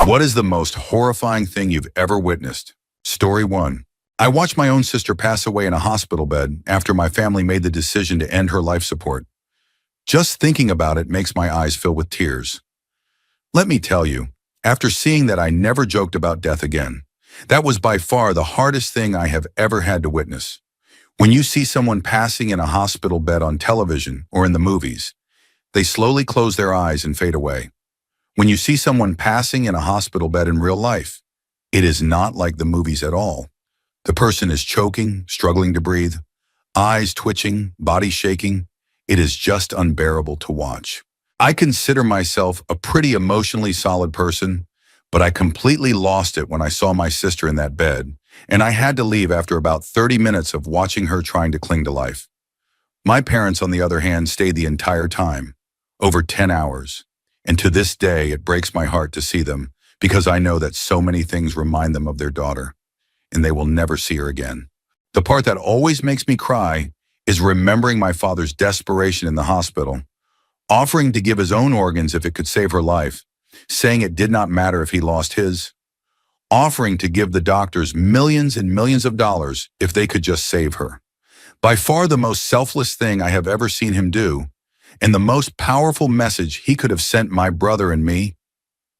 What is the most horrifying thing you've ever witnessed? Story 1. I watched my own sister pass away in a hospital bed after my family made the decision to end her life support. Just thinking about it makes my eyes fill with tears. Let me tell you, after seeing that, I never joked about death again. That was by far the hardest thing I have ever had to witness. When you see someone passing in a hospital bed on television or in the movies, they slowly close their eyes and fade away. When you see someone passing in a hospital bed in real life, it is not like the movies at all. The person is choking, struggling to breathe, eyes twitching, body shaking. It is just unbearable to watch. I consider myself a pretty emotionally solid person, but I completely lost it when I saw my sister in that bed, and I had to leave after about 30 minutes of watching her trying to cling to life. My parents, on the other hand, stayed the entire time, over 10 hours. And to this day, it breaks my heart to see them because I know that so many things remind them of their daughter, and they will never see her again. The part that always makes me cry is remembering my father's desperation in the hospital, offering to give his own organs if it could save her life, saying it did not matter if he lost his, offering to give the doctors millions and millions of dollars if they could just save her. By far the most selfless thing I have ever seen him do, and the most powerful message he could have sent my brother and me,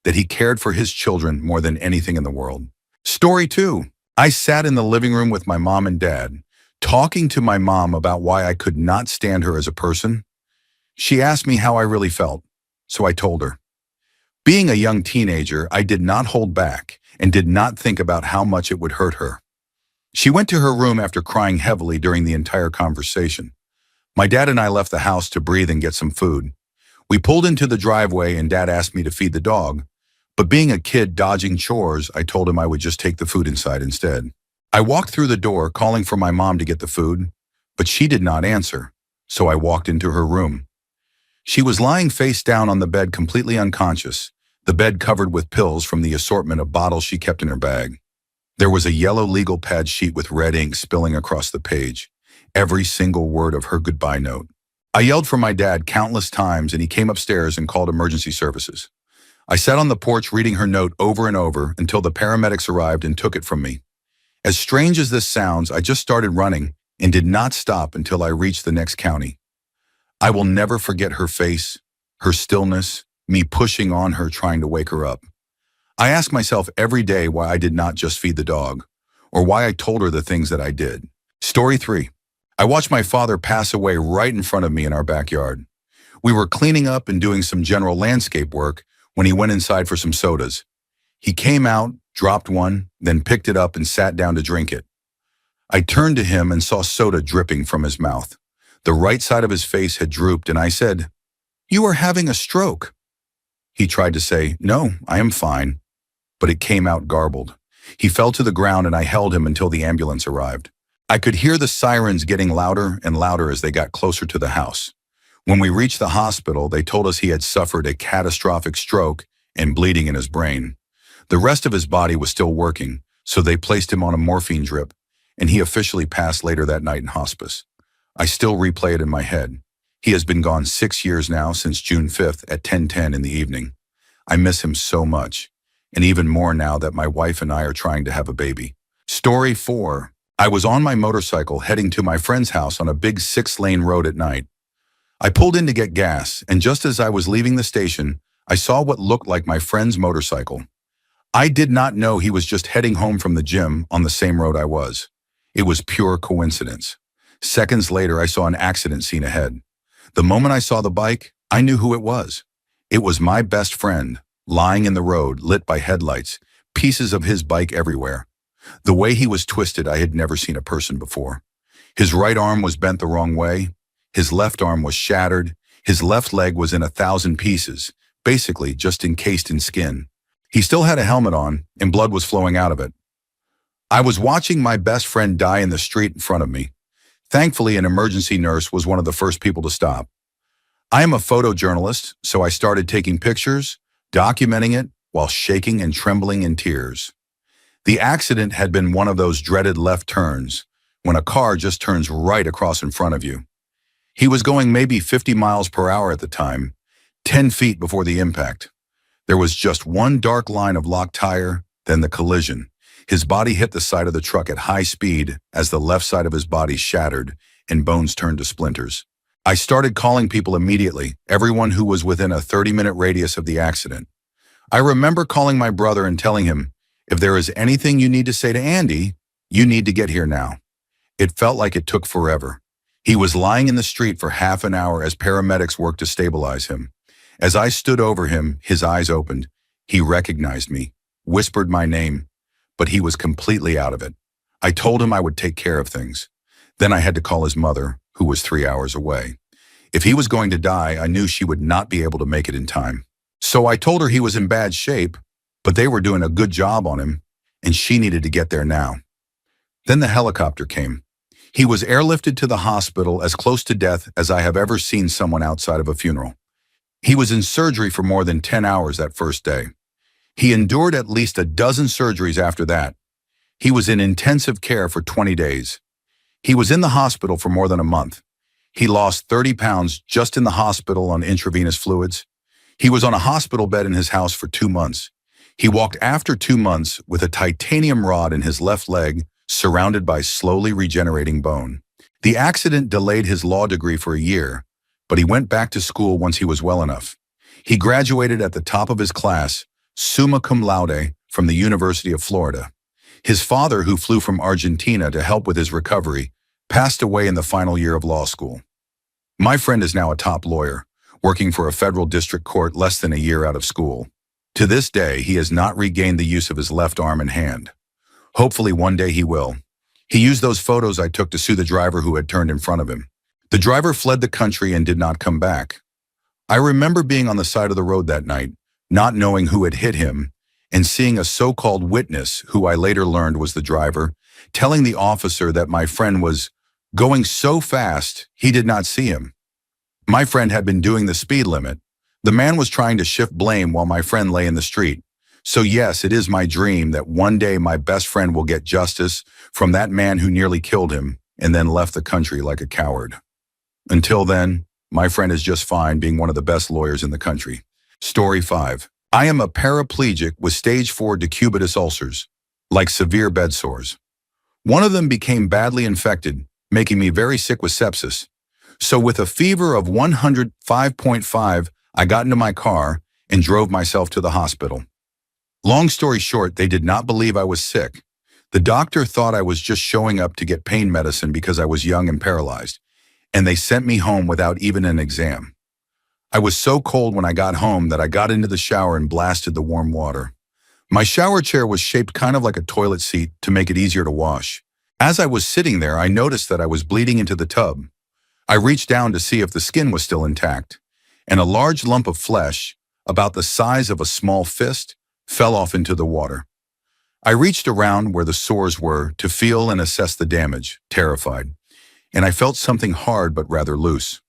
that he cared for his children more than anything in the world. Story 2. I sat in the living room with my mom and dad, talking to my mom about why I could not stand her as a person. She asked me how I really felt, so I told her. Being a young teenager, I did not hold back and did not think about how much it would hurt her. She went to her room after crying heavily during the entire conversation. My dad and I left the house to breathe and get some food. We pulled into the driveway and Dad asked me to feed the dog, but being a kid dodging chores, I told him I would just take the food inside instead. I walked through the door calling for my mom to get the food, but she did not answer, so I walked into her room. She was lying face down on the bed, completely unconscious, the bed covered with pills from the assortment of bottles she kept in her bag. There was a yellow legal pad sheet with red ink spilling across the page. Every single word of her goodbye note. I yelled for my dad countless times and he came upstairs and called emergency services. I sat on the porch reading her note over and over until the paramedics arrived and took it from me. As strange as this sounds, I just started running and did not stop until I reached the next county. I will never forget her face, her stillness, me pushing on her trying to wake her up. I ask myself every day why I did not just feed the dog, or why I told her the things that I did. Story 3. I watched my father pass away right in front of me in our backyard. We were cleaning up and doing some general landscape work when he went inside for some sodas. He came out, dropped one, then picked it up and sat down to drink it. I turned to him and saw soda dripping from his mouth. The right side of his face had drooped and I said, "You are having a stroke." He tried to say, "No, I am fine," but it came out garbled. He fell to the ground and I held him until the ambulance arrived. I could hear the sirens getting louder and louder as they got closer to the house. When we reached the hospital, they told us he had suffered a catastrophic stroke and bleeding in his brain. The rest of his body was still working, so they placed him on a morphine drip, and he officially passed later that night in hospice. I still replay it in my head. He has been gone 6 years now, since June 5th at 10:10 in the evening. I miss him so much, and even more now that my wife and I are trying to have a baby. Story 4. I was on my motorcycle heading to my friend's house on a big 6-lane road at night. I pulled in to get gas, and just as I was leaving the station, I saw what looked like my friend's motorcycle. I did not know he was just heading home from the gym on the same road I was. It was pure coincidence. Seconds later, I saw an accident scene ahead. The moment I saw the bike, I knew who it was. It was my best friend, lying in the road, lit by headlights, pieces of his bike everywhere. The way he was twisted, I had never seen a person before. His right arm was bent the wrong way. His left arm was shattered. His left leg was in 1,000 pieces, basically just encased in skin. He still had a helmet on, and blood was flowing out of it. I was watching my best friend die in the street in front of me. Thankfully, an emergency nurse was one of the first people to stop. I am a photojournalist, so I started taking pictures, documenting it, while shaking and trembling in tears. The accident had been one of those dreaded left turns, when a car just turns right across in front of you. He was going maybe 50 miles per hour at the time, 10 feet before the impact. There was just one dark line of locked tire, then the collision. His body hit the side of the truck at high speed as the left side of his body shattered and bones turned to splinters. I started calling people immediately, everyone who was within a 30-minute radius of the accident. I remember calling my brother and telling him, "If there is anything you need to say to Andy, you need to get here now." It felt like it took forever. He was lying in the street for half an hour as paramedics worked to stabilize him. As I stood over him, his eyes opened. He recognized me, whispered my name, but he was completely out of it. I told him I would take care of things. Then I had to call his mother, who was 3 hours away. If he was going to die, I knew she would not be able to make it in time. So I told her he was in bad shape, but they were doing a good job on him, and she needed to get there now. Then the helicopter came. He was airlifted to the hospital as close to death as I have ever seen someone outside of a funeral. He was in surgery for more than 10 hours that first day. He endured at least a dozen surgeries after that. He was in intensive care for 20 days. He was in the hospital for more than a month. He lost 30 pounds just in the hospital on intravenous fluids. He was on a hospital bed in his house for 2 months. He walked after 2 months with a titanium rod in his left leg, surrounded by slowly regenerating bone. The accident delayed his law degree for a year, but he went back to school once he was well enough. He graduated at the top of his class, summa cum laude, from the University of Florida. His father, who flew from Argentina to help with his recovery, passed away in the final year of law school. My friend is now a top lawyer, working for a federal district court less than a year out of school. To this day, he has not regained the use of his left arm and hand. Hopefully one day he will. He used those photos I took to sue the driver who had turned in front of him. The driver fled the country and did not come back. I remember being on the side of the road that night, not knowing who had hit him, and seeing a so-called witness, who I later learned was the driver, telling the officer that my friend was going so fast he did not see him. My friend had been doing the speed limit. The man was trying to shift blame while my friend lay in the street. So yes, it is my dream that one day my best friend will get justice from that man who nearly killed him and then left the country like a coward. Until then, my friend is just fine being one of the best lawyers in the country. Story 5. I am a paraplegic with stage 4 decubitus ulcers, like severe bed sores. One of them became badly infected, making me very sick with sepsis. So with a fever of 105.5, I got into my car and drove myself to the hospital. Long story short, they did not believe I was sick. The doctor thought I was just showing up to get pain medicine because I was young and paralyzed, and they sent me home without even an exam. I was so cold when I got home that I got into the shower and blasted the warm water. My shower chair was shaped kind of like a toilet seat to make it easier to wash. As I was sitting there, I noticed that I was bleeding into the tub. I reached down to see if the skin was still intact, and a large lump of flesh, about the size of a small fist, fell off into the water. I reached around where the sores were to feel and assess the damage, terrified, and I felt something hard but rather loose.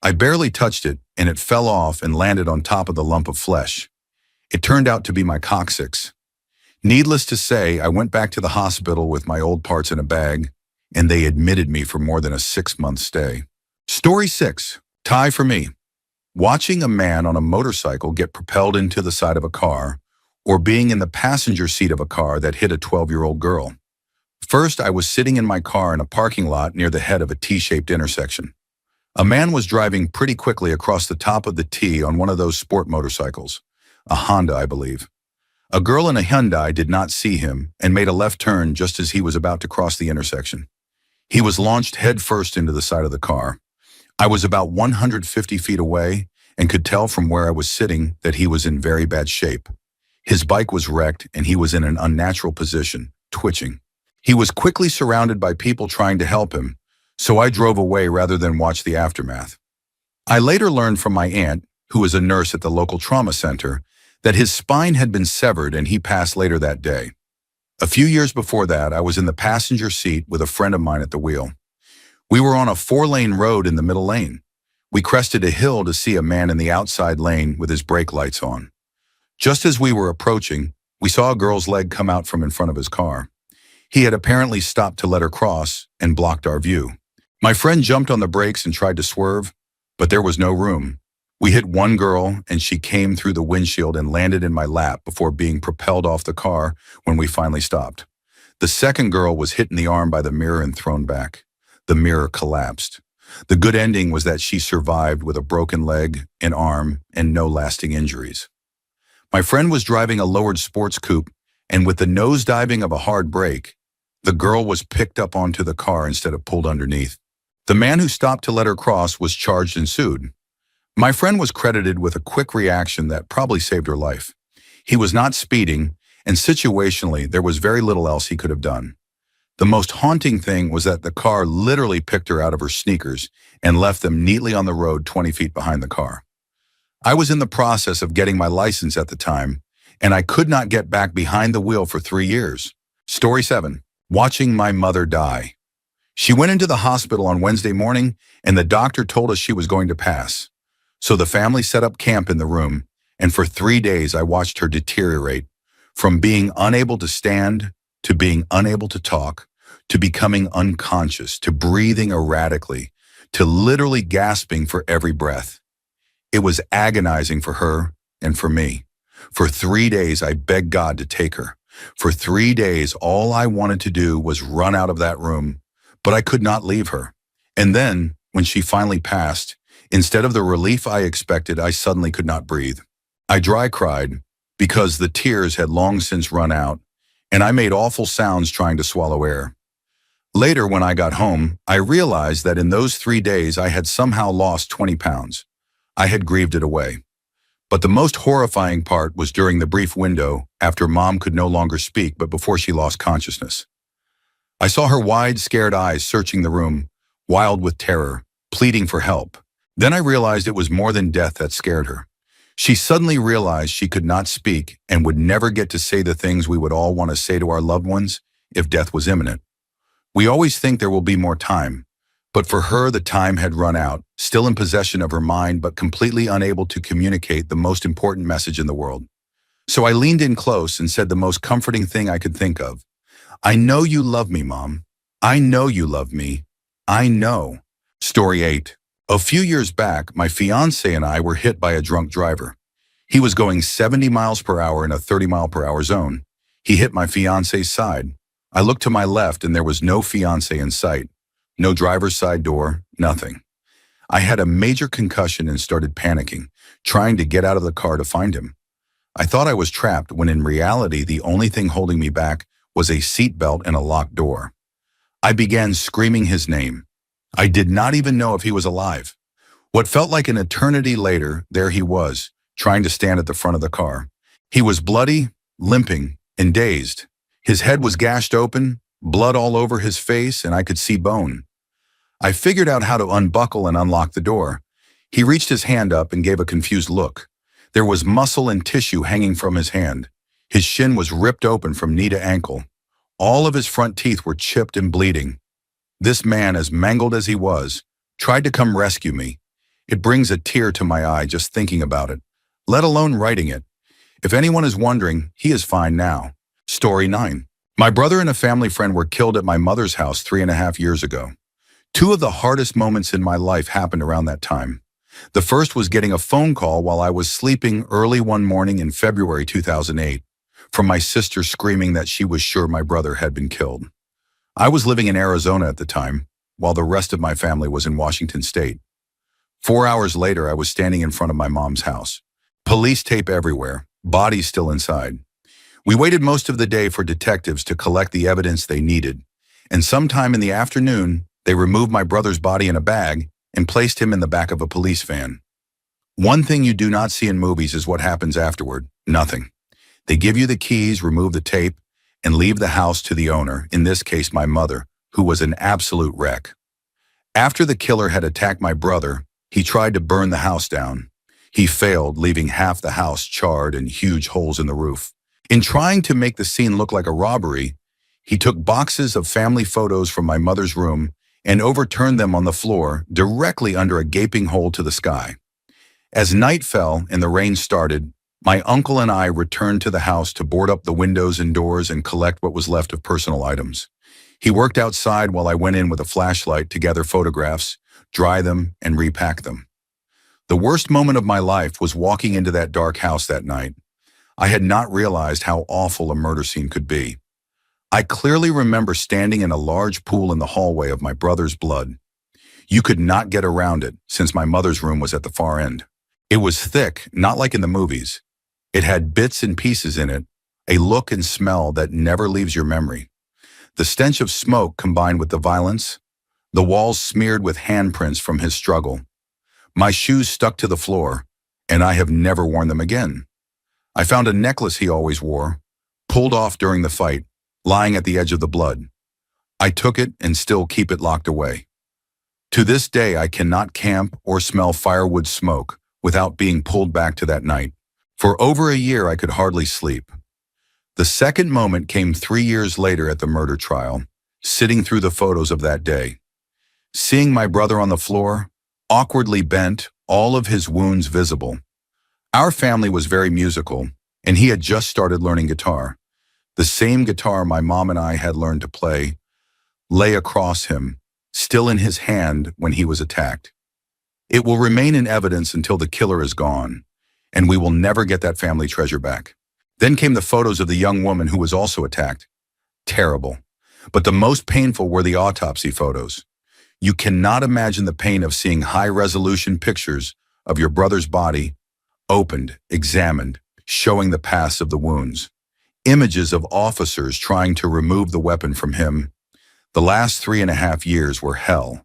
I barely touched it, and it fell off and landed on top of the lump of flesh. It turned out to be my coccyx. Needless to say, I went back to the hospital with my old parts in a bag, and they admitted me for more than a 6-month stay. Story 6. Tie for me. Watching a man on a motorcycle get propelled into the side of a car, or being in the passenger seat of a car that hit a 12-year-old girl. First, I was sitting in my car in a parking lot near the head of a T-shaped intersection. A man was driving pretty quickly across the top of the T on one of those sport motorcycles, a Honda, I believe. A girl in a Hyundai did not see him and made a left turn just as he was about to cross the intersection. He was launched headfirst into the side of the car. I was about 150 feet away and could tell from where I was sitting that he was in very bad shape. His bike was wrecked and he was in an unnatural position, twitching. He was quickly surrounded by people trying to help him, so I drove away rather than watch the aftermath. I later learned from my aunt, who was a nurse at the local trauma center, that his spine had been severed and he passed later that day. A few years before that, I was in the passenger seat with a friend of mine at the wheel. We were on a 4-lane road in the middle lane. We crested a hill to see a man in the outside lane with his brake lights on. Just as we were approaching, we saw a girl's leg come out from in front of his car. He had apparently stopped to let her cross and blocked our view. My friend jumped on the brakes and tried to swerve, but there was no room. We hit one girl and she came through the windshield and landed in my lap before being propelled off the car when we finally stopped. The second girl was hit in the arm by the mirror and thrown back. The mirror collapsed. The good ending was that she survived with a broken leg, an arm, and no lasting injuries. My friend was driving a lowered sports coupe, and with the nosediving of a hard brake, the girl was picked up onto the car instead of pulled underneath. The man who stopped to let her cross was charged and sued. My friend was credited with a quick reaction that probably saved her life. He was not speeding, and situationally, there was very little else he could have done. The most haunting thing was that the car literally picked her out of her sneakers and left them neatly on the road 20 feet behind the car. I was in the process of getting my license at the time, and I could not get back behind the wheel for 3 years. Story 7. Watching my mother die. She went into the hospital on Wednesday morning, and the doctor told us she was going to pass. So the family set up camp in the room, and for 3 days I watched her deteriorate, from being unable to stand, to being unable to talk, to becoming unconscious, to breathing erratically, to literally gasping for every breath. It was agonizing for her and for me. For 3 days I begged God to take her. For 3 days all I wanted to do was run out of that room, but I could not leave her. And then, when she finally passed, instead of the relief I expected, I suddenly could not breathe. I dry cried because the tears had long since run out, and I made awful sounds trying to swallow air. Later, when I got home, I realized that in those 3 days I had somehow lost 20 pounds. I had grieved it away. But the most horrifying part was during the brief window after Mom could no longer speak, but before she lost consciousness. I saw her wide, scared eyes searching the room, wild with terror, pleading for help. Then I realized it was more than death that scared her. She suddenly realized she could not speak and would never get to say the things we would all want to say to our loved ones if death was imminent. We always think there will be more time, but for her the time had run out, still in possession of her mind but completely unable to communicate the most important message in the world. So I leaned in close and said the most comforting thing I could think of. I know you love me, Mom. I know you love me. I know. Story 8. A few years back, my fiancé and I were hit by a drunk driver. He was going 70 miles per hour in a 30-mile-per-hour zone. He hit my fiancé's side. I looked to my left and there was no fiancé in sight. No driver's side door, nothing. I had a major concussion and started panicking, trying to get out of the car to find him. I thought I was trapped when in reality the only thing holding me back was a seatbelt and a locked door. I began screaming his name. I did not even know if he was alive. What felt like an eternity later, there he was, trying to stand at the front of the car. He was bloody, limping, and dazed. His head was gashed open, blood all over his face, and I could see bone. I figured out how to unbuckle and unlock the door. He reached his hand up and gave a confused look. There was muscle and tissue hanging from his hand. His shin was ripped open from knee to ankle. All of his front teeth were chipped and bleeding. This man, as mangled as he was, tried to come rescue me. It brings a tear to my eye just thinking about it, let alone writing it. If anyone is wondering, he is fine now. Story 9. My brother and a family friend were killed at my mother's house 3.5 years ago. 2 of the hardest moments in my life happened around that time. The first was getting a phone call while I was sleeping early one morning in February 2008 from my sister screaming that she was sure my brother had been killed. I was living in Arizona at the time, while the rest of my family was in Washington State. 4 hours later, I was standing in front of my mom's house. Police tape everywhere, bodies still inside. We waited most of the day for detectives to collect the evidence they needed, and sometime in the afternoon, they removed my brother's body in a bag and placed him in the back of a police van. One thing you do not see in movies is what happens afterward. Nothing. They give you the keys, remove the tape, and leave the house to the owner, in this case my mother, who was an absolute wreck. After the killer had attacked my brother, he tried to burn the house down. He failed, leaving half the house charred and huge holes in the roof. In trying to make the scene look like a robbery, he took boxes of family photos from my mother's room and overturned them on the floor directly under a gaping hole to the sky. As night fell and the rain started, my uncle and I returned to the house to board up the windows and doors and collect what was left of personal items. He worked outside while I went in with a flashlight to gather photographs, dry them, and repack them. The worst moment of my life was walking into that dark house that night. I had not realized how awful a murder scene could be. I clearly remember standing in a large pool in the hallway of my brother's blood. You could not get around it since my mother's room was at the far end. It was thick, not like in the movies. It had bits and pieces in it, a look and smell that never leaves your memory. The stench of smoke combined with the violence, the walls smeared with handprints from his struggle. My shoes stuck to the floor, and I have never worn them again. I found a necklace he always wore, pulled off during the fight, lying at the edge of the blood. I took it and still keep it locked away. To this day, I cannot camp or smell firewood smoke without being pulled back to that night. For over a year, I could hardly sleep. The second moment came 3 years later at the murder trial, sitting through the photos of that day. Seeing my brother on the floor, awkwardly bent, all of his wounds visible. Our family was very musical, and he had just started learning guitar. The same guitar my mom and I had learned to play lay across him, still in his hand when he was attacked. It will remain in evidence until the killer is gone, and we will never get that family treasure back. Then came the photos of the young woman who was also attacked. Terrible. But the most painful were the autopsy photos. You cannot imagine the pain of seeing high-resolution pictures of your brother's body, opened, examined, showing the paths of the wounds. Images of officers trying to remove the weapon from him. The last 3.5 years were hell.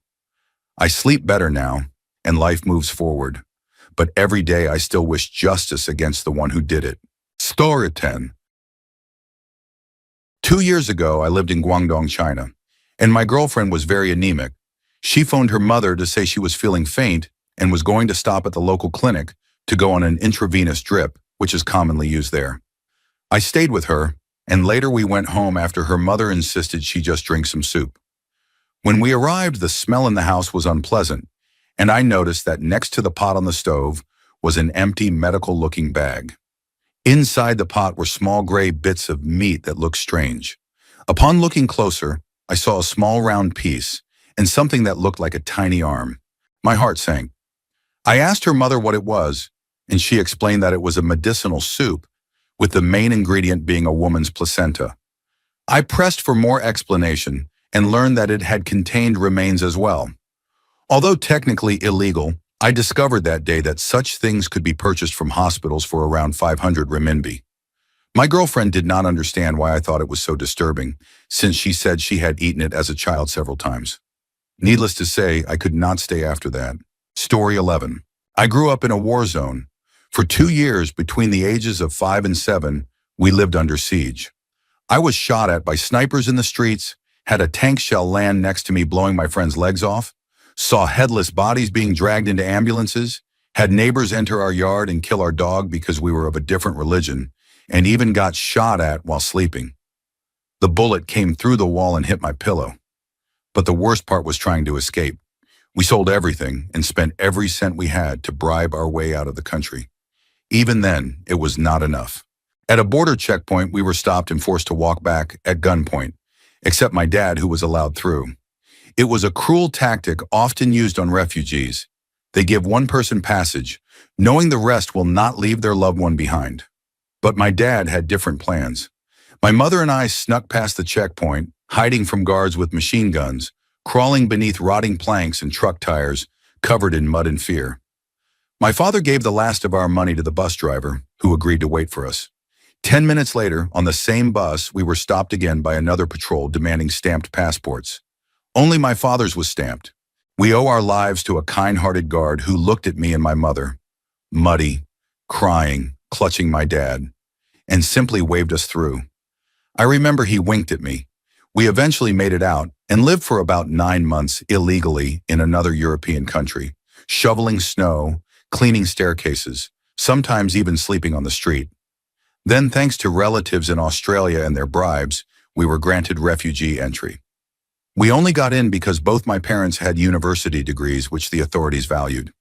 I sleep better now, and life moves forward. But every day I still wish justice against the one who did it. Story 10. 2 years ago, I lived in Guangdong, China, and my girlfriend was very anemic. She phoned her mother to say she was feeling faint and was going to stop at the local clinic to go on an intravenous drip, which is commonly used there. I stayed with her, and later we went home after her mother insisted she just drink some soup. When we arrived, the smell in the house was unpleasant, and I noticed that next to the pot on the stove was an empty medical-looking bag. Inside the pot were small gray bits of meat that looked strange. Upon looking closer, I saw a small round piece and something that looked like a tiny arm. My heart sank. I asked her mother what it was, and she explained that it was a medicinal soup, with the main ingredient being a woman's placenta. I pressed for more explanation and learned that it had contained remains as well. Although technically illegal, I discovered that day that such things could be purchased from hospitals for around 500 renminbi. My girlfriend did not understand why I thought it was so disturbing, since she said she had eaten it as a child several times. Needless to say, I could not stay after that. Story 11. I grew up in a war zone. For 2 years, between the ages of 5 and 7, we lived under siege. I was shot at by snipers in the streets, had a tank shell land next to me blowing my friend's legs off, saw headless bodies being dragged into ambulances, had neighbors enter our yard and kill our dog because we were of a different religion, and even got shot at while sleeping. The bullet came through the wall and hit my pillow. But the worst part was trying to escape. We sold everything and spent every cent we had to bribe our way out of the country. Even then, it was not enough. At a border checkpoint, we were stopped and forced to walk back at gunpoint, except my dad, who was allowed through. It was a cruel tactic often used on refugees. They give one person passage, knowing the rest will not leave their loved one behind. But my dad had different plans. My mother and I snuck past the checkpoint, hiding from guards with machine guns, crawling beneath rotting planks and truck tires, covered in mud and fear. My father gave the last of our money to the bus driver, who agreed to wait for us. 10 minutes later, on the same bus, we were stopped again by another patrol demanding stamped passports. Only my father's was stamped. We owe our lives to a kind-hearted guard who looked at me and my mother, muddy, crying, clutching my dad, and simply waved us through. I remember he winked at me. We eventually made it out and lived for about 9 months illegally in another European country, shoveling snow, cleaning staircases, sometimes even sleeping on the street. Then, thanks to relatives in Australia and their bribes, we were granted refugee entry. We only got in because both my parents had university degrees, which the authorities valued.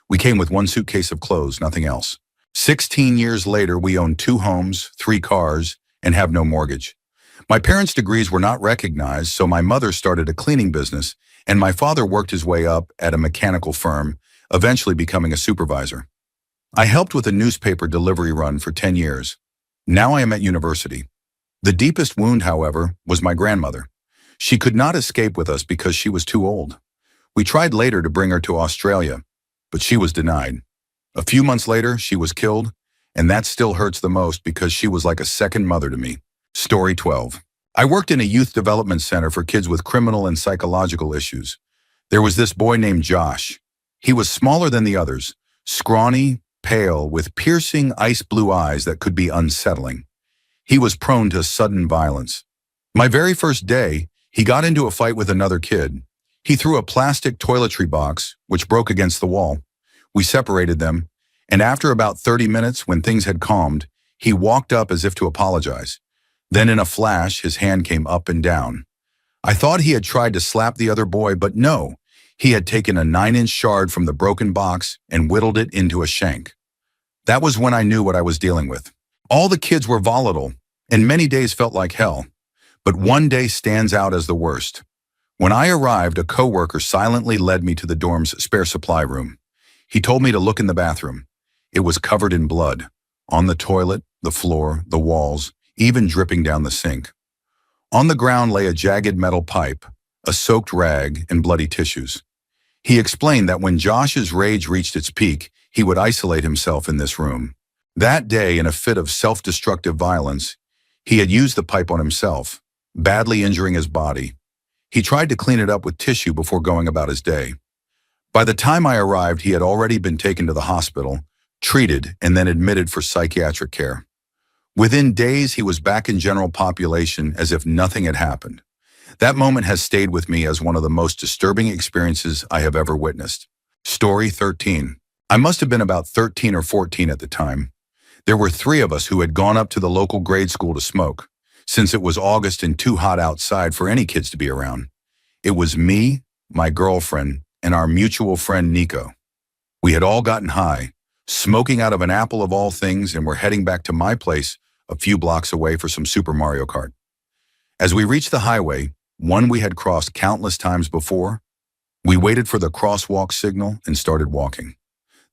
We came with one suitcase of clothes, nothing else. 16 years later, we own 2 homes, 3 cars, and have no mortgage. My parents' degrees were not recognized, so my mother started a cleaning business, and my father worked his way up at a mechanical firm, eventually becoming a supervisor. I helped with a newspaper delivery run for 10 years. Now I am at university. The deepest wound, however, was my grandmother. She could not escape with us because she was too old. We tried later to bring her to Australia, but she was denied. A few months later, she was killed, and that still hurts the most because she was like a second mother to me. Story 12. I worked in a youth development center for kids with criminal and psychological issues. There was this boy named Josh. He was smaller than the others, scrawny, pale, with piercing ice blue eyes that could be unsettling. He was prone to sudden violence. My very first day, he got into a fight with another kid. He threw a plastic toiletry box, which broke against the wall. We separated them, and after about 30 minutes, when things had calmed, he walked up as if to apologize. Then in a flash, his hand came up and down. I thought he had tried to slap the other boy, but no. He had taken a 9-inch shard from the broken box and whittled it into a shank. That was when I knew what I was dealing with. All the kids were volatile, and many days felt like hell. But one day stands out as the worst. When I arrived, a coworker silently led me to the dorm's spare supply room. He told me to look in the bathroom. It was covered in blood, on the toilet, the floor, the walls, even dripping down the sink. On the ground lay a jagged metal pipe, a soaked rag, and bloody tissues. He explained that when Josh's rage reached its peak, he would isolate himself in this room. That day, in a fit of self-destructive violence, he had used the pipe on himself, badly injuring his body. He tried to clean it up with tissue before going about his day. By the time I arrived, he had already been taken to the hospital, treated, and then admitted for psychiatric care. Within days, he was back in general population as if nothing had happened. That moment has stayed with me as one of the most disturbing experiences I have ever witnessed. Story 13. I must have been about 13 or 14 at the time. There were 3 of us who had gone up to the local grade school to smoke, since it was August and too hot outside for any kids to be around. It was me, my girlfriend, and our mutual friend Nico. We had all gotten high, smoking out of an apple of all things, and were heading back to my place a few blocks away for some Super Mario Kart. As we reached the highway, one we had crossed countless times before, we waited for the crosswalk signal and started walking.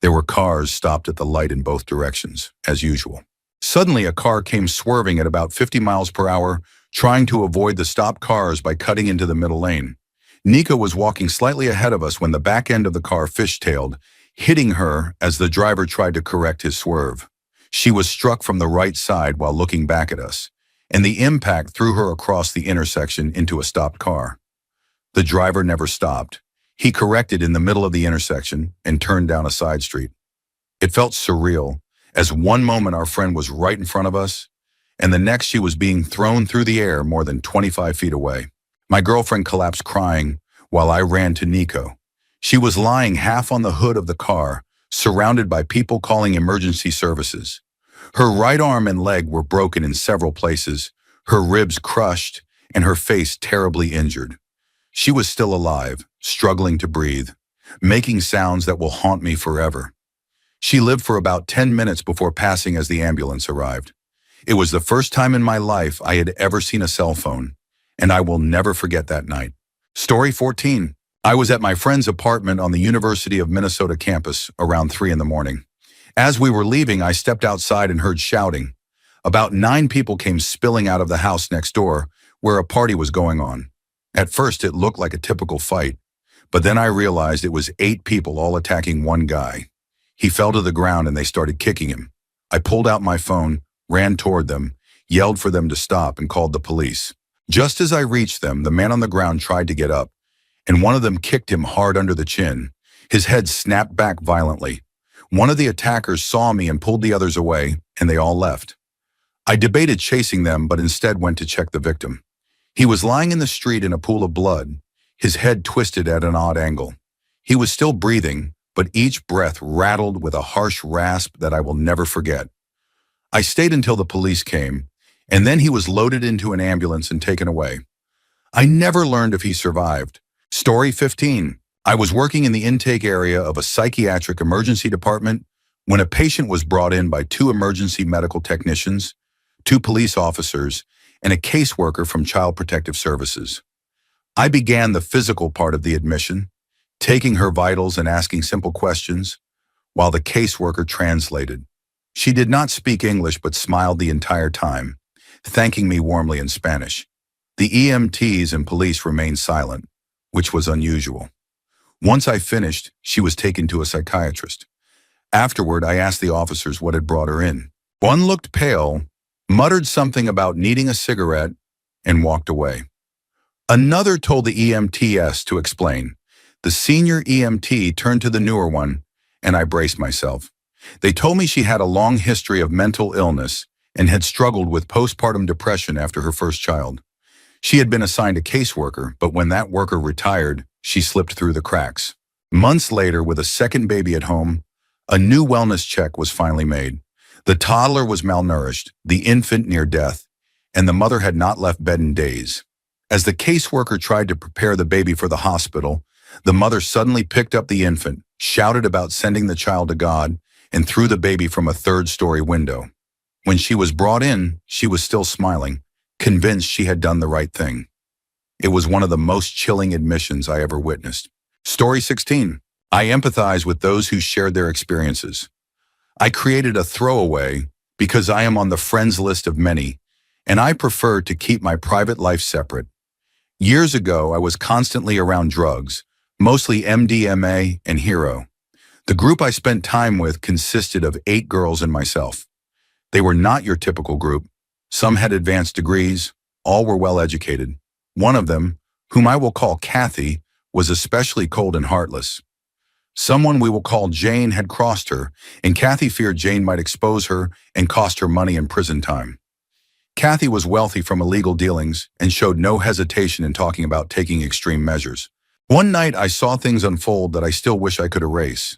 There were cars stopped at the light in both directions, as usual. Suddenly, a car came swerving at about 50 miles per hour, trying to avoid the stopped cars by cutting into the middle lane. Nico was walking slightly ahead of us when the back end of the car fishtailed, hitting her as the driver tried to correct his swerve. She was struck from the right side while looking back at us, and the impact threw her across the intersection into a stopped car. The driver never stopped. He corrected in the middle of the intersection and turned down a side street. It felt surreal, as one moment our friend was right in front of us, and the next she was being thrown through the air more than 25 feet away. My girlfriend collapsed crying while I ran to Nico. She was lying half on the hood of the car, surrounded by people calling emergency services. Her right arm and leg were broken in several places, her ribs crushed, and her face terribly injured. She was still alive, struggling to breathe, making sounds that will haunt me forever. She lived for about 10 minutes before passing as the ambulance arrived. It was the first time in my life I had ever seen a cell phone, and I will never forget that night. Story 14. I was at my friend's apartment on the University of Minnesota campus around 3 in the morning. As we were leaving, I stepped outside and heard shouting. About 9 people came spilling out of the house next door, where a party was going on. At first, it looked like a typical fight, but then I realized it was 8 people all attacking one guy. He fell to the ground and they started kicking him. I pulled out my phone, ran toward them, yelled for them to stop, and called the police. Just as I reached them, the man on the ground tried to get up, and one of them kicked him hard under the chin. His head snapped back violently. One of the attackers saw me and pulled the others away, and they all left. I debated chasing them, but instead went to check the victim. He was lying in the street in a pool of blood, his head twisted at an odd angle. He was still breathing, but each breath rattled with a harsh rasp that I will never forget. I stayed until the police came, and then he was loaded into an ambulance and taken away. I never learned if he survived. Story 15. I was working in the intake area of a psychiatric emergency department when a patient was brought in by 2 emergency medical technicians, 2 police officers, and a caseworker from Child Protective Services. I began the physical part of the admission, taking her vitals and asking simple questions, while the caseworker translated. She did not speak English but smiled the entire time, thanking me warmly in Spanish. The EMTs and police remained silent, which was unusual. Once I finished, she was taken to a psychiatrist. Afterward, I asked the officers what had brought her in. One looked pale, muttered something about needing a cigarette, and walked away. Another told the EMTs to explain. The senior EMT turned to the newer one, and I braced myself. They told me she had a long history of mental illness and had struggled with postpartum depression after her first child. She had been assigned a caseworker, but when that worker retired, she slipped through the cracks. Months later, with a second baby at home, a new wellness check was finally made. The toddler was malnourished, the infant near death, and the mother had not left bed in days. As the caseworker tried to prepare the baby for the hospital, the mother suddenly picked up the infant, shouted about sending the child to God, and threw the baby from a third-story window. When she was brought in, she was still smiling, convinced she had done the right thing. It was one of the most chilling admissions I ever witnessed. Story 16. I empathize with those who shared their experiences. I created a throwaway because I am on the friends list of many, and I prefer to keep my private life separate. Years ago, I was constantly around drugs, mostly MDMA and Hero. The group I spent time with consisted of 8 girls and myself. They were not your typical group. Some had advanced degrees, all were well educated. One of them, whom I will call Kathy, was especially cold and heartless. Someone we will call Jane had crossed her, and Kathy feared Jane might expose her and cost her money and prison time. Kathy was wealthy from illegal dealings and showed no hesitation in talking about taking extreme measures. One night I saw things unfold that I still wish I could erase.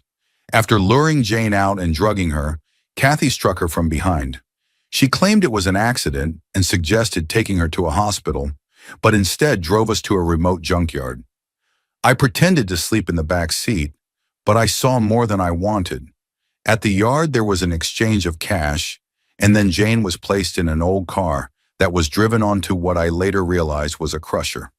After luring Jane out and drugging her, Kathy struck her from behind. She claimed it was an accident and suggested taking her to a hospital, but instead drove us to a remote junkyard. I pretended to sleep in the back seat, but I saw more than I wanted. At the yard there was an exchange of cash, and then Jane was placed in an old car that was driven onto what I later realized was a crusher.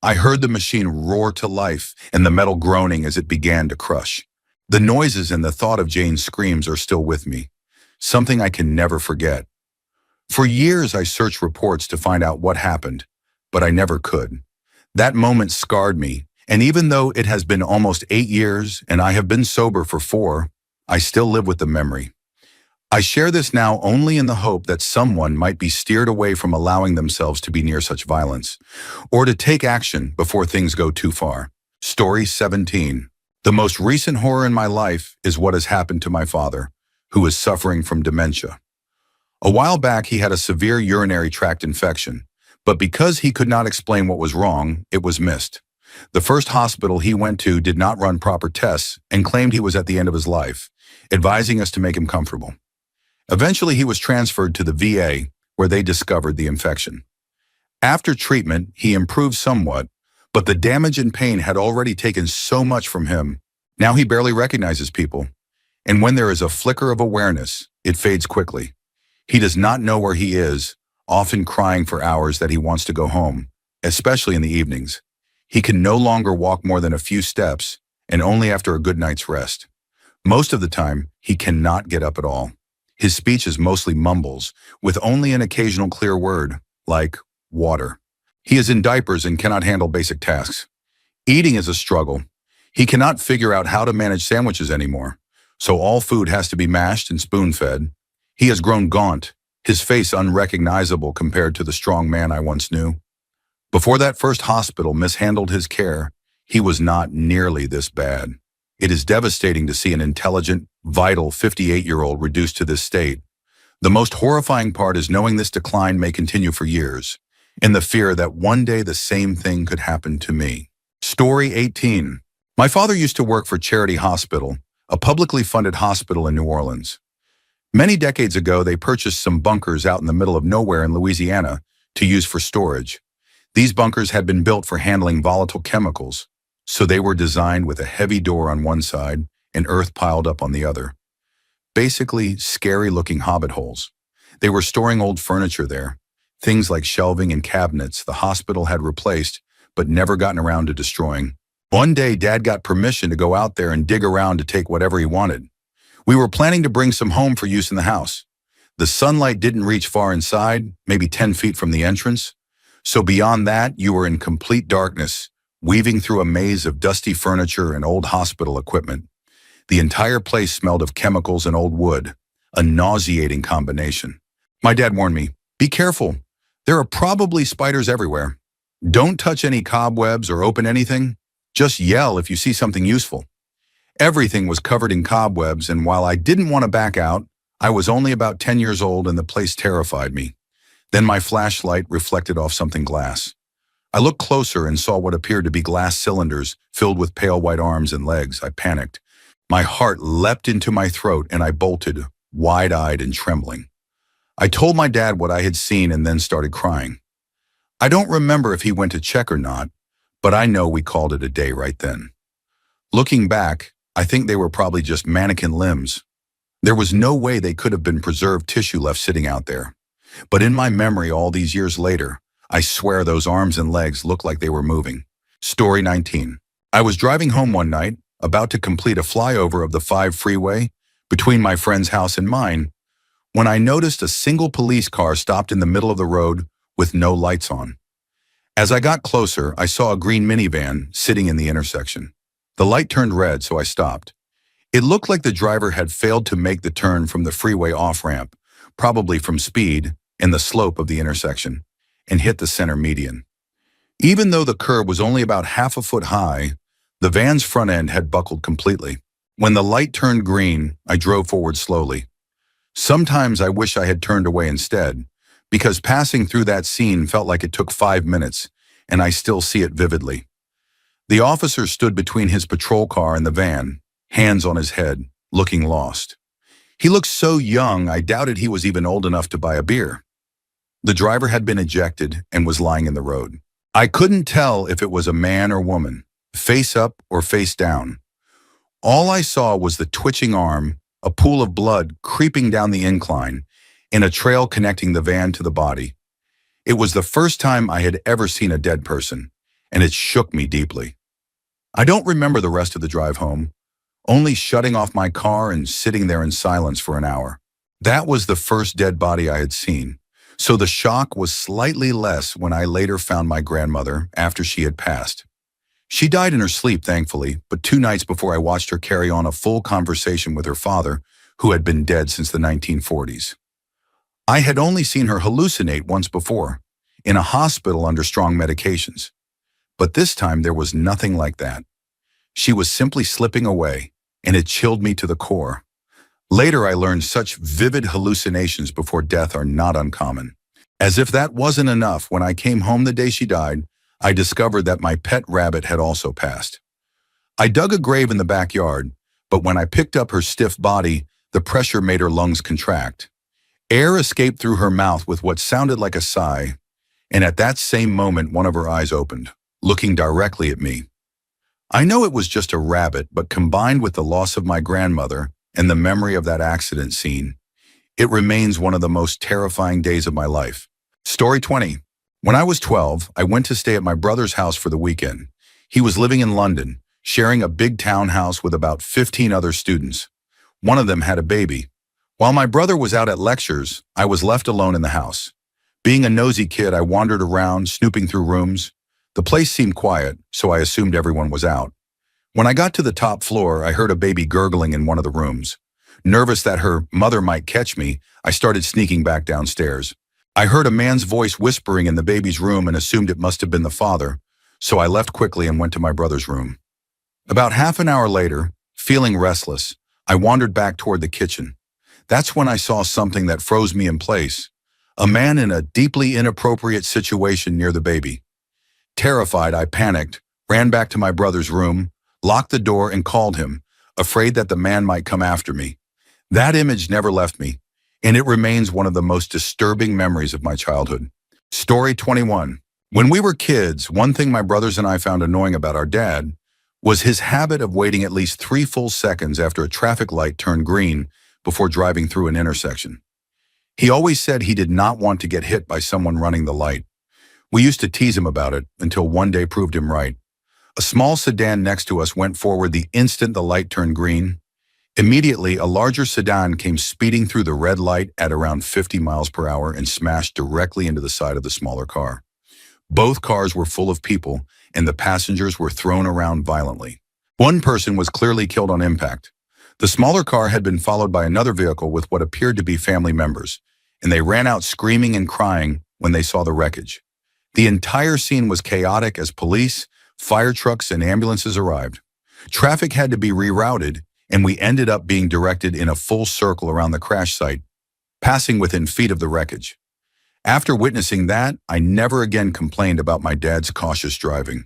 I heard the machine roar to life and the metal groaning as it began to crush. The noises and the thought of Jane's screams are still with me, something I can never forget. For years I searched reports to find out what happened, but I never could. That moment scarred me, and even though it has been almost 8 years and I have been sober for 4, I still live with the memory. I share this now only in the hope that someone might be steered away from allowing themselves to be near such violence, or to take action before things go too far. Story 17. The most recent horror in my life is what has happened to my father, who is suffering from dementia. A while back he had a severe urinary tract infection, but because he could not explain what was wrong, it was missed. The first hospital he went to did not run proper tests and claimed he was at the end of his life, advising us to make him comfortable. Eventually, he was transferred to the VA, where they discovered the infection. After treatment, he improved somewhat, but the damage and pain had already taken so much from him. Now he barely recognizes people, and when there is a flicker of awareness, it fades quickly. He does not know where he is, often crying for hours that he wants to go home, especially in the evenings. He can no longer walk more than a few steps, and only after a good night's rest. Most of the time, he cannot get up at all. His speech is mostly mumbles, with only an occasional clear word, like water. He is in diapers and cannot handle basic tasks. Eating is a struggle. He cannot figure out how to manage sandwiches anymore, so all food has to be mashed and spoon-fed. He has grown gaunt, his face unrecognizable compared to the strong man I once knew. Before that first hospital mishandled his care, he was not nearly this bad. It is devastating to see an intelligent, vital 58-year-old reduced to this state. The most horrifying part is knowing this decline may continue for years, and the fear that one day the same thing could happen to me. Story 18. My father used to work for Charity Hospital, a publicly funded hospital in New Orleans. Many decades ago, they purchased some bunkers out in the middle of nowhere in Louisiana to use for storage. These bunkers had been built for handling volatile chemicals, so they were designed with a heavy door on one side and earth piled up on the other. Basically, scary-looking hobbit holes. They were storing old furniture there, things like shelving and cabinets the hospital had replaced but never gotten around to destroying. One day, Dad got permission to go out there and dig around to take whatever he wanted. We were planning to bring some home for use in the house. The sunlight didn't reach far inside, maybe 10 feet from the entrance. So beyond that, you were in complete darkness, weaving through a maze of dusty furniture and old hospital equipment. The entire place smelled of chemicals and old wood, a nauseating combination. My dad warned me, "Be careful. There are probably spiders everywhere. Don't touch any cobwebs or open anything. Just yell if you see something useful." Everything was covered in cobwebs, and while I didn't want to back out, I was only about 10 years old and the place terrified me. Then my flashlight reflected off something glass. I looked closer and saw what appeared to be glass cylinders filled with pale white arms and legs. I panicked. My heart leapt into my throat and I bolted, wide-eyed and trembling. I told my dad what I had seen and then started crying. I don't remember if he went to check or not, but I know we called it a day right then. Looking back, I think they were probably just mannequin limbs. There was no way they could have been preserved tissue left sitting out there. But in my memory all these years later, I swear those arms and legs looked like they were moving. Story 19. I was driving home one night, about to complete a flyover of the 5 freeway between my friend's house and mine, when I noticed a single police car stopped in the middle of the road with no lights on. As I got closer, I saw a green minivan sitting in the intersection. The light turned red, so I stopped. It looked like the driver had failed to make the turn from the freeway off-ramp, probably from speed and the slope of the intersection, and hit the center median. Even though the curb was only about half a foot high, the van's front end had buckled completely. When the light turned green, I drove forward slowly. Sometimes I wish I had turned away instead, because passing through that scene felt like it took 5 minutes, and I still see it vividly. The officer stood between his patrol car and the van, hands on his head, looking lost. He looked so young, I doubted he was even old enough to buy a beer. The driver had been ejected and was lying in the road. I couldn't tell if it was a man or woman, face up or face down. All I saw was the twitching arm, a pool of blood creeping down the incline, and a trail connecting the van to the body. It was the first time I had ever seen a dead person, and it shook me deeply. I don't remember the rest of the drive home, only shutting off my car and sitting there in silence for an hour. That was the first dead body I had seen, so the shock was slightly less when I later found my grandmother after she had passed. She died in her sleep, thankfully, but 2 nights before I watched her carry on a full conversation with her father, who had been dead since the 1940s. I had only seen her hallucinate once before, in a hospital under strong medications. But this time there was nothing like that. She was simply slipping away, and it chilled me to the core. Later I learned such vivid hallucinations before death are not uncommon. As if that wasn't enough, when I came home the day she died, I discovered that my pet rabbit had also passed. I dug a grave in the backyard, but when I picked up her stiff body, the pressure made her lungs contract. Air escaped through her mouth with what sounded like a sigh, and at that same moment one of her eyes opened, looking directly at me. I know it was just a rabbit, but combined with the loss of my grandmother and the memory of that accident scene, it remains one of the most terrifying days of my life. Story 20. When I was 12, I went to stay at my brother's house for the weekend. He was living in London, sharing a big townhouse with about 15 other students. One of them had a baby. While my brother was out at lectures, I was left alone in the house. Being a nosy kid, I wandered around, snooping through rooms. The place seemed quiet, so I assumed everyone was out. When I got to the top floor, I heard a baby gurgling in one of the rooms. Nervous that her mother might catch me, I started sneaking back downstairs. I heard a man's voice whispering in the baby's room and assumed it must have been the father, so I left quickly and went to my brother's room. About half an hour later, feeling restless, I wandered back toward the kitchen. That's when I saw something that froze me in place. A man in a deeply inappropriate situation near the baby. Terrified, I panicked, ran back to my brother's room, locked the door and called him, afraid that the man might come after me. That image never left me, and it remains one of the most disturbing memories of my childhood. Story 21. When we were kids, one thing my brothers and I found annoying about our dad was his habit of waiting at least 3 full seconds after a traffic light turned green before driving through an intersection. He always said he did not want to get hit by someone running the light. We used to tease him about it until one day proved him right. A small sedan next to us went forward the instant the light turned green. Immediately, a larger sedan came speeding through the red light at around 50 miles per hour and smashed directly into the side of the smaller car. Both cars were full of people, and the passengers were thrown around violently. One person was clearly killed on impact. The smaller car had been followed by another vehicle with what appeared to be family members, and they ran out screaming and crying when they saw the wreckage. The entire scene was chaotic as police, fire trucks, and ambulances arrived. Traffic had to be rerouted, and we ended up being directed in a full circle around the crash site, passing within feet of the wreckage. After witnessing that, I never again complained about my dad's cautious driving.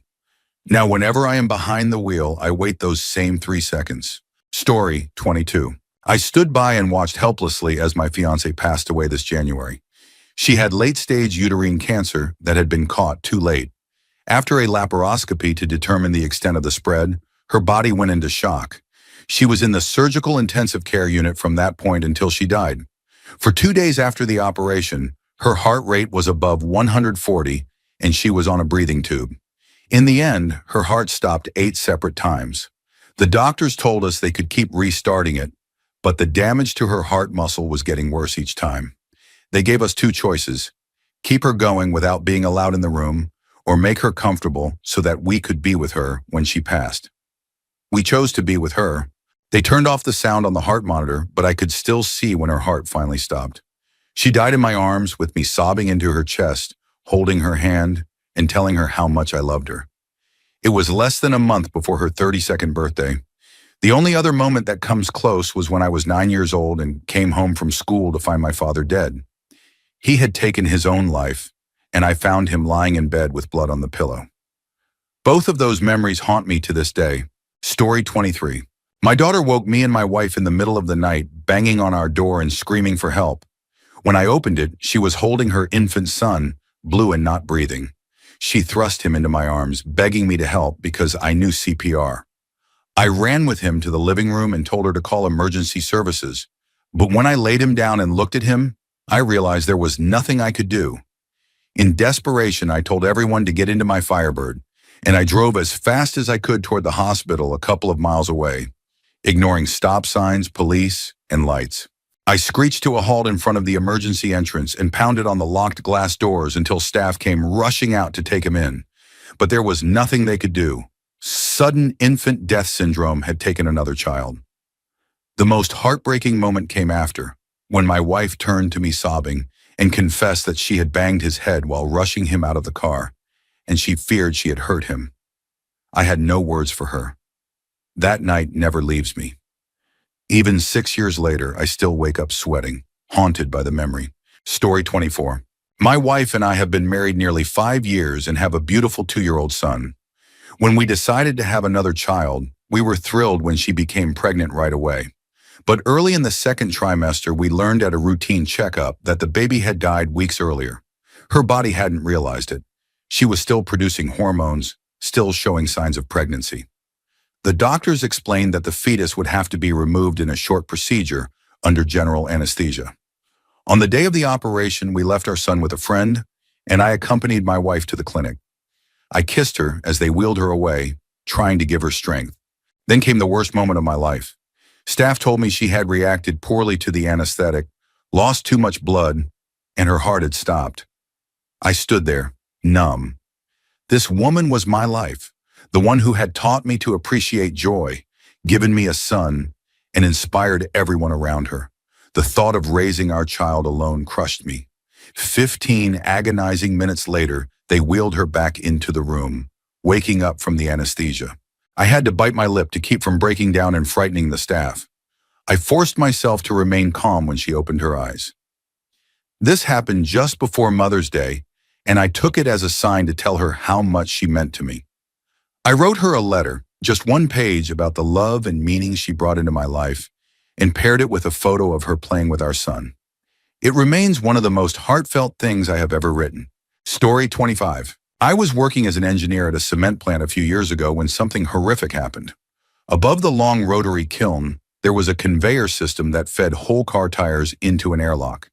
Now, whenever I am behind the wheel, I wait those same 3 seconds. Story 22. I stood by and watched helplessly as my fiancée passed away this January. She had late-stage uterine cancer that had been caught too late. After a laparoscopy to determine the extent of the spread, her body went into shock. She was in the surgical intensive care unit from that point until she died. For 2 days after the operation, her heart rate was above 140 and she was on a breathing tube. In the end, her heart stopped 8 separate times. The doctors told us they could keep restarting it, but the damage to her heart muscle was getting worse each time. They gave us 2 choices: keep her going without being allowed in the room, or make her comfortable so that we could be with her when she passed. We chose to be with her. They turned off the sound on the heart monitor, but I could still see when her heart finally stopped. She died in my arms with me sobbing into her chest, holding her hand, and telling her how much I loved her. It was less than a month before her 32nd birthday. The only other moment that comes close was when I was 9 years old and came home from school to find my father dead. He had taken his own life, and I found him lying in bed with blood on the pillow. Both of those memories haunt me to this day. Story 23. My daughter woke me and my wife in the middle of the night, banging on our door and screaming for help. When I opened it, she was holding her infant son, blue and not breathing. She thrust him into my arms, begging me to help because I knew CPR. I ran with him to the living room and told her to call emergency services. But when I laid him down and looked at him, I realized there was nothing I could do. In desperation, I told everyone to get into my Firebird, and I drove as fast as I could toward the hospital a couple of miles away, ignoring stop signs, police, and lights. I screeched to a halt in front of the emergency entrance and pounded on the locked glass doors until staff came rushing out to take him in. But there was nothing they could do. Sudden infant death syndrome had taken another child. The most heartbreaking moment came after, when my wife turned to me sobbing and confessed that she had banged his head while rushing him out of the car, and she feared she had hurt him. I had no words for her. That night never leaves me. Even 6 years later, I still wake up sweating, haunted by the memory. Story 24. My wife and I have been married nearly 5 years and have a beautiful 2-year-old son. When we decided to have another child, we were thrilled when she became pregnant right away. But early in the 2nd trimester, we learned at a routine checkup that the baby had died weeks earlier. Her body hadn't realized it. She was still producing hormones, still showing signs of pregnancy. The doctors explained that the fetus would have to be removed in a short procedure under general anesthesia. On the day of the operation, we left our son with a friend, and I accompanied my wife to the clinic. I kissed her as they wheeled her away, trying to give her strength. Then came the worst moment of my life. Staff told me she had reacted poorly to the anesthetic, lost too much blood, and her heart had stopped. I stood there, numb. This woman was my life. The one who had taught me to appreciate joy, given me a son, and inspired everyone around her. The thought of raising our child alone crushed me. 15 agonizing minutes later, they wheeled her back into the room, waking up from the anesthesia. I had to bite my lip to keep from breaking down and frightening the staff. I forced myself to remain calm when she opened her eyes. This happened just before Mother's Day, and I took it as a sign to tell her how much she meant to me. I wrote her a letter, just 1 page, about the love and meaning she brought into my life, and paired it with a photo of her playing with our son. It remains one of the most heartfelt things I have ever written. Story 25. I was working as an engineer at a cement plant a few years ago when something horrific happened. Above the long rotary kiln, there was a conveyor system that fed whole car tires into an airlock.